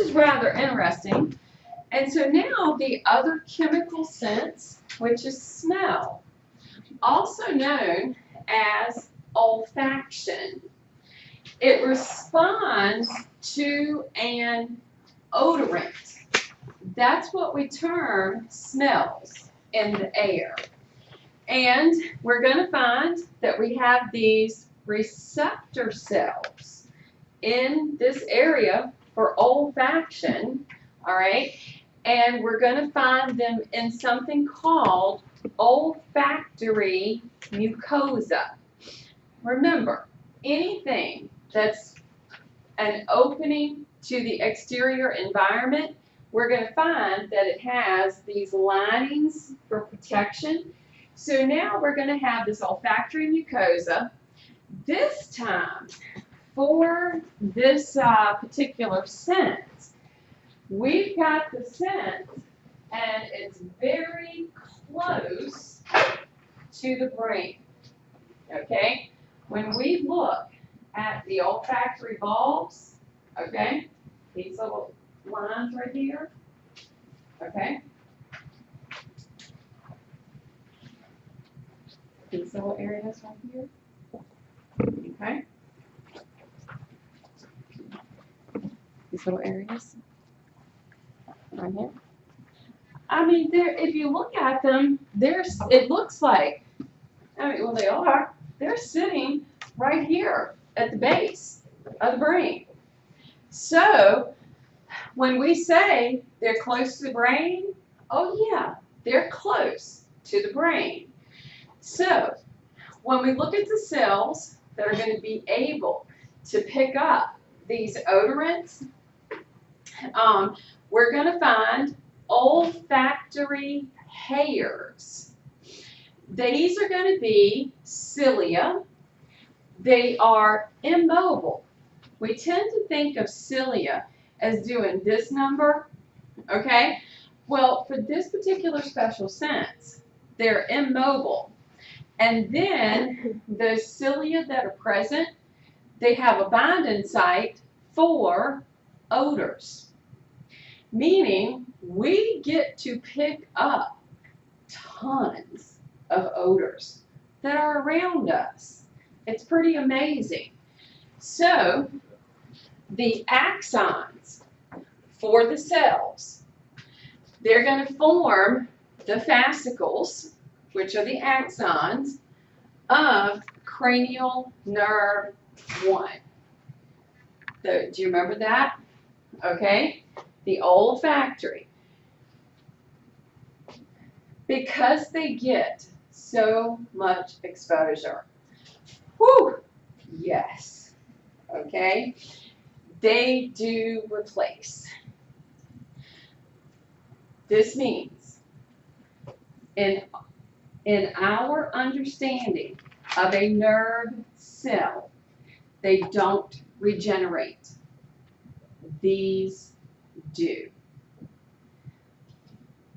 which is rather interesting. And so now the other chemical sense, which is smell, also known as olfaction. It responds to an odorant. That's what we term smells in the air. And we're going to find that we have these receptor cells in this area for olfaction, all right? And we're going to find them in something called olfactory mucosa. Remember, anything that's an opening to the exterior environment, we're going to find that it has these linings for protection. So now we're going to have this olfactory mucosa. This time, for this particular scent, we've got the scent, and it's very close to the brain. Okay? When we look at the olfactory bulbs, okay, these little lines right here, okay, these little areas right here, okay, these little areas right here. I mean, if you look at them, it looks like, I mean, well, they are. They're sitting right here at the base of the brain. So when we say they're close to the brain, oh yeah, they're close to the brain. So when we look at the cells that are going to be able to pick up these odorants, we're going to find olfactory hairs. These are going to be cilia. They are immobile. We tend to think of cilia as doing this number, okay? Well, for this particular special sense, they're immobile. And then the cilia that are present, they have a binding site for odors. Meaning, we get to pick up tons of odors that are around us. It's pretty amazing. So, the axons for the cells, they're going to form the fascicles, which are the axons, of cranial nerve 1. Do you remember that? Okay. The olfactory. Because they get so much exposure. Whew! Yes. Okay? They do replace. This means in our understanding of a nerve cell, they don't regenerate. These do.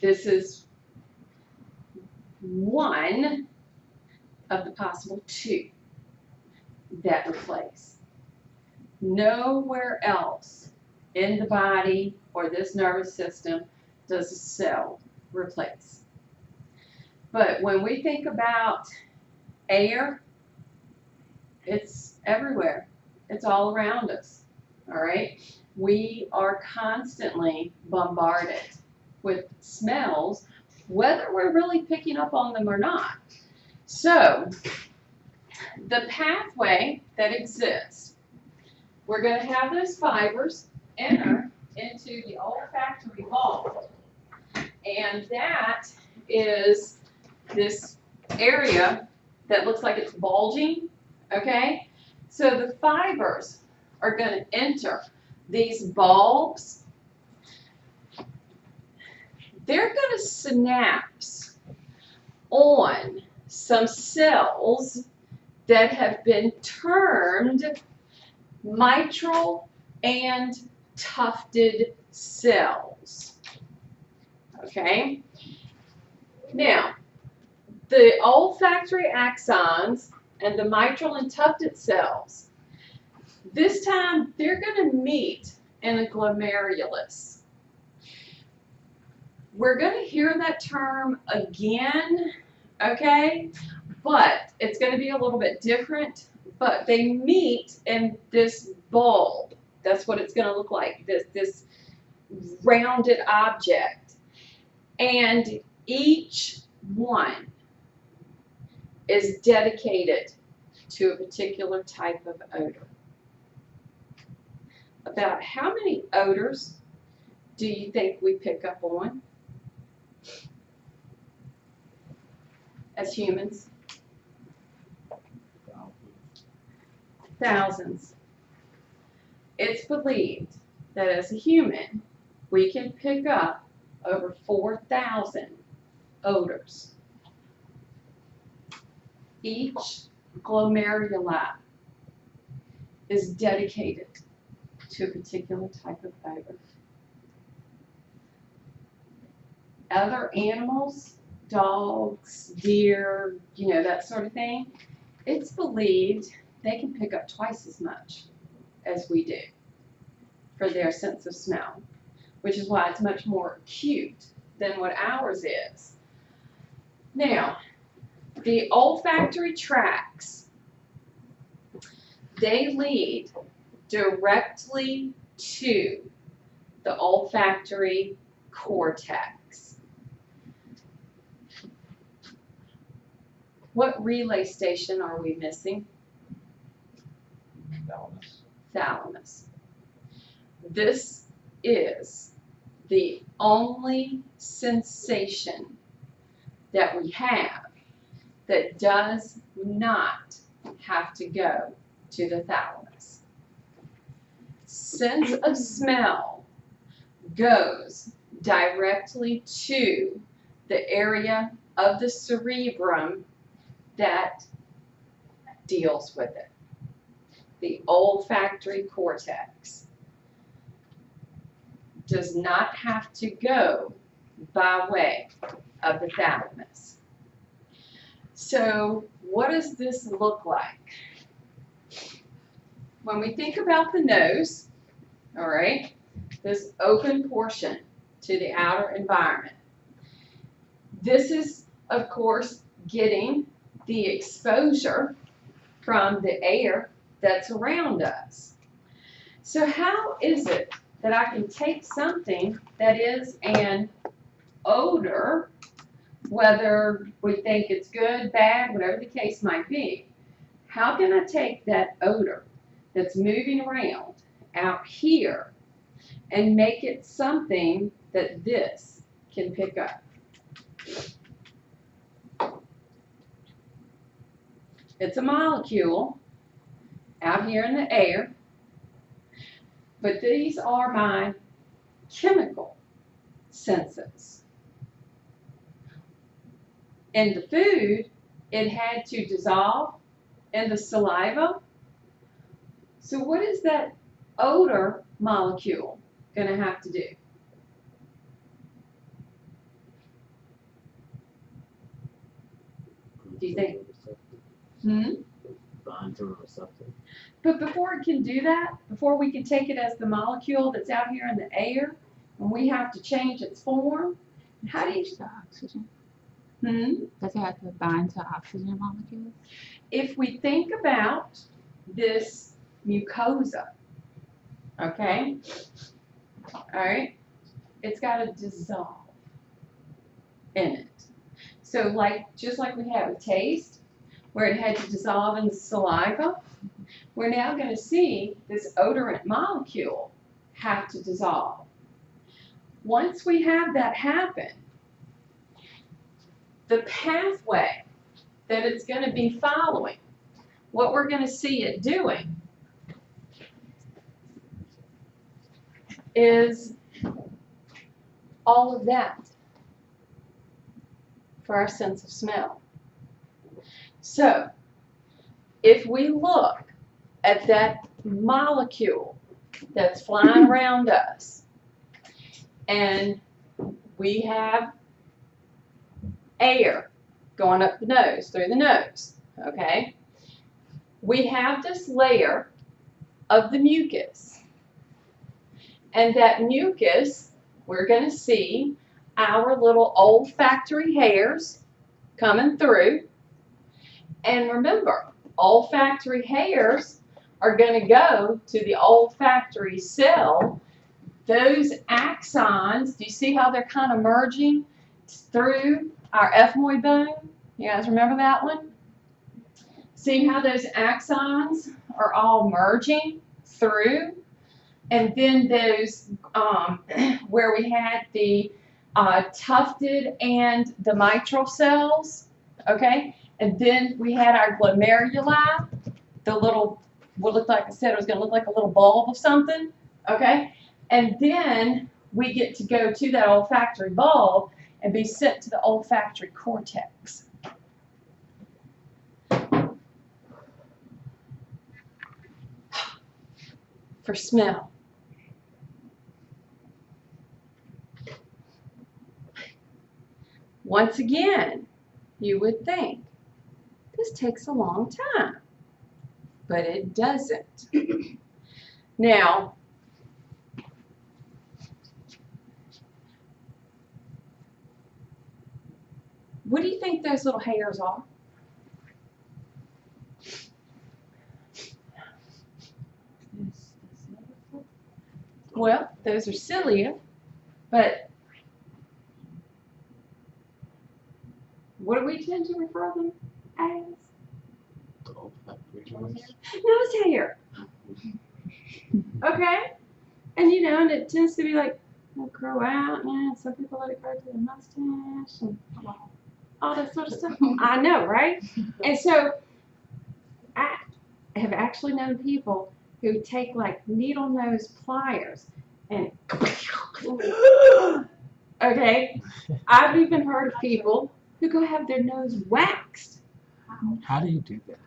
This is one of the possible two that replace. Nowhere else in the body or this nervous system does a cell replace. But when we think about air, it's everywhere. It's all around us. All right? We are constantly bombarded with smells, whether we're really picking up on them or not. So, the pathway that exists, we're going to have those fibers enter into the olfactory bulb. And that is this area that looks like it's bulging, okay? So the fibers are going to enter these bulbs. They're going to synapse on some cells that have been termed mitral and tufted cells. Okay? Now, the olfactory axons and the mitral and tufted cells, this time they're going to meet and a glomerulus. We're going to hear that term again, okay? But it's going to be a little bit different. But they meet in this bulb. That's what it's going to look like, this rounded object. And each one is dedicated to a particular type of odor. About how many odors do you think we pick up on as humans? Thousands. It's believed that as a human, we can pick up over 4,000 odors. Each glomeruli is dedicated to a particular type of odor. Other animals, dogs, deer, you know, that sort of thing, it's believed they can pick up twice as much as we do for their sense of smell, which is why it's much more acute than what ours is. Now, the olfactory tracts, they lead directly to the olfactory cortex. What relay station are we missing? Thalamus. Thalamus. This is the only sensation that we have that does not have to go to the thalamus. Sense of smell goes directly to the area of the cerebrum that deals with it, the olfactory cortex. Does not have to go by way of the thalamus. So what does this look like? When we think about the nose, all right, this open portion to the outer environment, this is, of course, getting the exposure from the air that's around us. So how is it that I can take something that is an odor, whether we think it's good, bad, whatever the case might be, how can I take that odor that's moving around out here and make it something that this can pick up? It's a molecule out here in the air, but these are my chemical senses. In the food, it had to dissolve in the saliva. So what is that odor molecule going to have to do? Do you think? Bind to a receptor. But before it can do that, before we can take it as the molecule that's out here in the air, and we have to change its form, how do you... The oxygen? Does it have to bind to oxygen molecules? If we think about this mucosa, okay, all right, it's got to dissolve in it. So just like we have a taste, where it had to dissolve in the saliva, we're now going to see this odorant molecule have to dissolve. Once we have that happen, the pathway that it's going to be following, what we're going to see it doing is all of that for our sense of smell. So, if we look at that molecule that's flying around us, and we have air going up the nose, through the nose, okay? We have this layer of the mucus. And that mucus, we're going to see our little olfactory hairs coming through. And remember, olfactory hairs are going to go to the olfactory cell. Those axons, do you see how they're kind of merging through our ethmoid bone? You guys remember that one? See how those axons are all merging through? And then those, where we had the tufted and the mitral cells, okay? And then we had our glomeruli, the little, what looked like, I said it was going to look like a little bulb of something, okay? And then we get to go to that olfactory bulb and be sent to the olfactory cortex. For smell. Once again, you would think, this takes a long time, but it doesn't. Now, what do you think those little hairs are? Well, those are cilia, but what do we tend to refer them as? Nose hair. Okay? And you know, and it tends to be like, it'll grow out, and some people let it grow to the mustache, and all that sort of stuff. I know, right? And so, I have actually known people who take like needle nose pliers and okay, I've even heard of people who go have their nose waxed. How do you do that?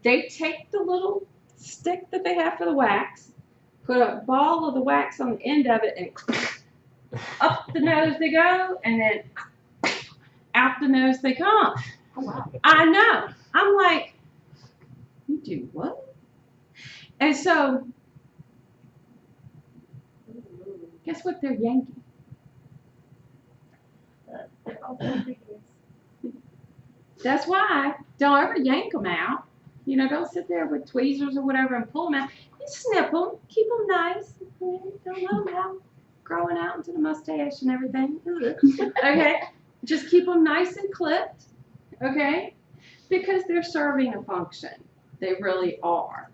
They take the little stick that they have for the wax, put a ball of the wax on the end of it, and up the nose they go, and then out the nose they come. Oh, wow. I know. I'm like, you do what? And so, guess what they're yanking? That's why don't ever yank them out. You know, don't sit there with tweezers or whatever and pull them out. You snip them, keep them nice. Don't let them out, growing out into the mustache and everything. Okay, just keep them nice and clipped. Okay, because they're serving a function. They really are.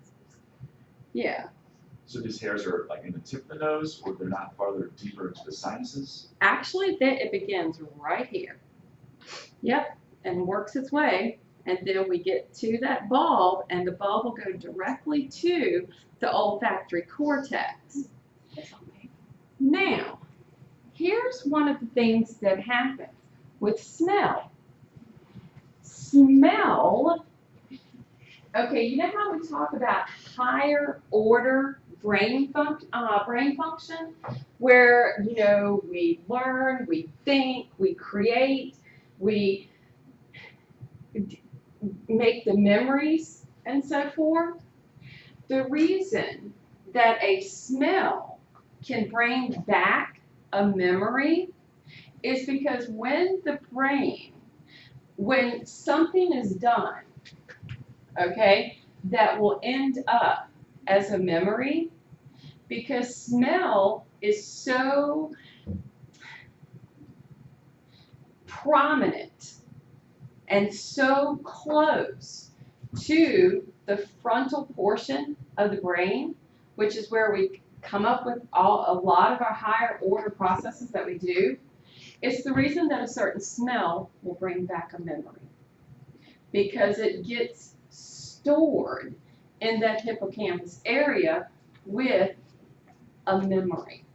Yeah. So these hairs are like in the tip of the nose, or they're not farther deeper into the sinuses? Actually, it begins right here. Yep, and works its way, and then we get to that bulb, and the bulb will go directly to the olfactory cortex. Now, here's one of the things that happens with smell. Smell, okay, you know how we talk about higher order brain function, where, you know, we learn, we think, we create, we make the memories and so forth. The reason that a smell can bring back a memory is because when the brain, when something is done, okay, that will end up as a memory, because smell is so prominent and so close to the frontal portion of the brain, which is where we come up with a lot of our higher order processes that we do. It's the reason that a certain smell will bring back a memory, because it gets stored in that hippocampus area with a memory.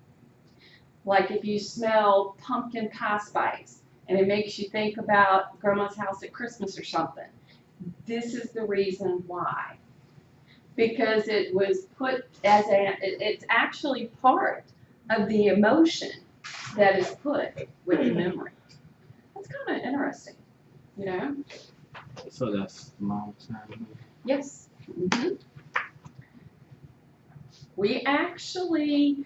Like if you smell pumpkin pie spice and it makes you think about grandma's house at Christmas or something, this is the reason why. Because it was put as it's actually part of the emotion that is put with the memory. That's kind of interesting, you know? So that's long term. Yes. Mm-hmm. We actually